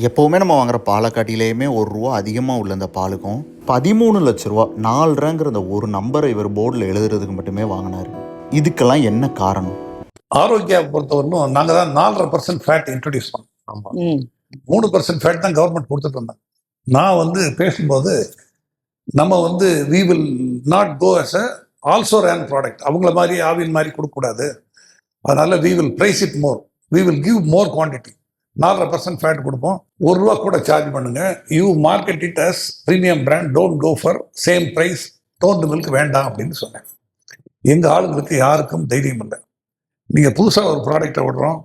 எப்போவுமே நம்ம வாங்குற பாலை காட்டிலேயுமே ₹1 அதிகமாக உள்ள இந்த பாலுக்கும் 13 லட்ச ரூபா 4ங்கிற அந்த ஒரு நம்பரை இவர் போர்டில் எழுதுறதுக்கு மட்டுமே வாங்கினார். இதுக்கெல்லாம் என்ன காரணம்? ஆரோக்கியா பொறுத்தவரையிலும் நாங்கள் தான் 4.5% ஃபேட் இன்ட்ரடியூஸ் பண்ணோம். ஆமாம், 3% ஃபேட் தான் கவர்மெண்ட் கொடுத்துட்டு இருந்தாங்க. நான் வந்து பேசும்போது நம்ம we will not go as a also ran product, அவங்கள மாதிரி ஆவின் மாதிரி கொடுக்கக்கூடாது. அதனால we will price it more, we will give more quantity. 4% fat கொடுப்போம், ₹1 கூட சார்ஜ் பண்ணுங்க. You market it as premium brand, don't go for same price, don't milk வேண்டாம் அப்படின்னு சொன்னேன். எங்கள் ஆளுங்களுக்கு யாருக்கும் தைரியம் இல்லை. நீங்கள் புதுசாக ஒரு ப்ராடக்டை விடுறோம்,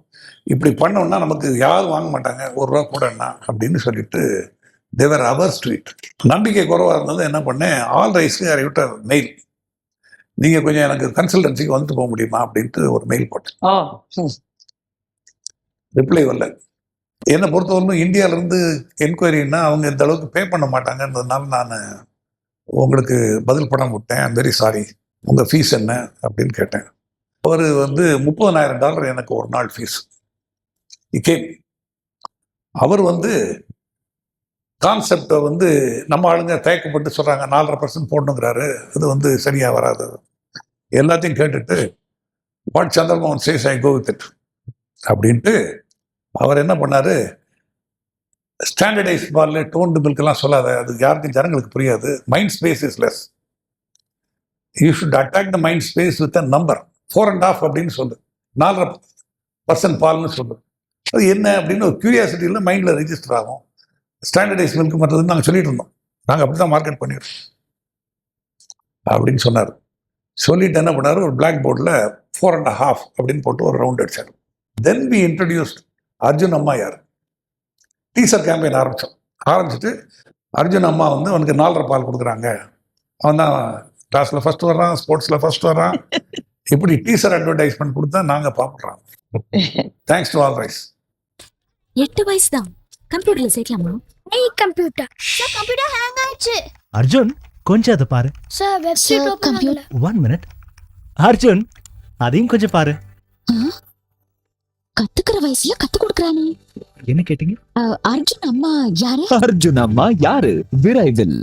இப்படி பண்ணோம்னா நமக்கு யாரும் வாங்க மாட்டாங்க, ₹1 கூடன்னா அப்படின்னு சொல்லிட்டு தேவர் அவர் ஸ்ட்ரீட். நம்பிக்கை குறைவாக இருந்தது. என்ன பண்ணேன், ஆல் ரைஸ்க்கு அறிவிட்டார் மெயில், நீங்கள் கொஞ்சம் எனக்கு கன்சல்டன்சிக்கு வந்துட்டு போக முடியுமா அப்படின்ட்டு ஒரு மெயில் போட்டேன். ரிப்ளை வரல. என்னை பொறுத்தவரைக்கும் இந்தியாவிலேருந்து என்கொயரின்னா அவங்க இந்த அளவுக்கு பே பண்ண மாட்டாங்கன்றதுனால நான் உங்களுக்கு பதில் பணம் விட்டேன். ஐம் வெரி சாரி, உங்கள் ஃபீஸ் என்ன அப்படின்னு கேட்டேன். அவர் $30,000 எனக்கு ஒரு நாள் ஃபீஸ். கேம் அவர் கான்செப்டை நம்ம ஆளுங்க தயக்கப்பட்டு சொல்கிறாங்க 4.5% போடணுங்கிறாரு, இது சரியாக வராது. எல்லாத்தையும் கேட்டுட்டு what Chandramohan says I go with it அப்படின்ட்டு அவர் என்ன பண்ணார், ஸ்டாண்டர்டைஸ் பால்ல டோன்டு மில்கெல்லாம் சொல்லாத, அது யாருக்கும் ஜனங்களுக்கு புரியாது. Mind space is less, you should attack the mind space with a number, 4.5 அப்படின்னு சொல்லு, 4% பால்னு சொல்லு. அது என்ன அப்படின்னு ஒரு கியூரியாசிட்டியில் மைண்டில் ரெஜிஸ்டர் ஆகும். ஸ்டாண்டர்டைஸ் மில்க் பண்ணுறதுன்னு நாங்கள் சொல்லிட்டு இருந்தோம், நாங்கள் அப்படி தான் மார்க்கெட் பண்ணிடுறோம் அப்படின்னு சொன்னார். சொல்லிட்டு என்ன பண்ணார், ஒரு பிளாக் போர்டில் 4.5 அப்படின்னு போட்டு ஒரு ரவுண்ட் அடிச்சார். தென் வி இன்ட்ரடியூஸ்ட் அர்ஜுன் அம்மா யார், டீசர் கேம்பெயின் ஆரம்பிச்சுட்டு அர்ஜுன் அம்மா அவனுக்கு 4.5 பால் கொடுக்குறாங்க, அவன் தான் கிளாஸில் ஃபர்ஸ்ட் வர்றான், ஸ்போர்ட்ஸில் ஃபர்ஸ்ட் வர்றான், இப்படி டீசர் அட்வர்டைஸ்மெண்ட் கொடுத்தா நாங்கள் பார்க்குறோம். Thanks to all rice. 8 வயசு தான், கம்ப்யூட்டர்ல சேர்க்கலாமா? கம்ப்யூட்டர் ஹேங் ஆயிடுச்சு. அர்ஜுன் கொஞ்சம் அதை பாரு. சார் வெப்சைட் ஓபன் ஆகல. 1 மினிட். அர்ஜுன் அதையும் கொஞ்சம் பாரு. கத்துக்கிற வயசுல கத்து கொடுக்கறானே. என்ன கேட்டீங்க? அர்ஜுன் அம்மா யாரு? அர்ஜுன் அம்மா யாரு விரைவில்.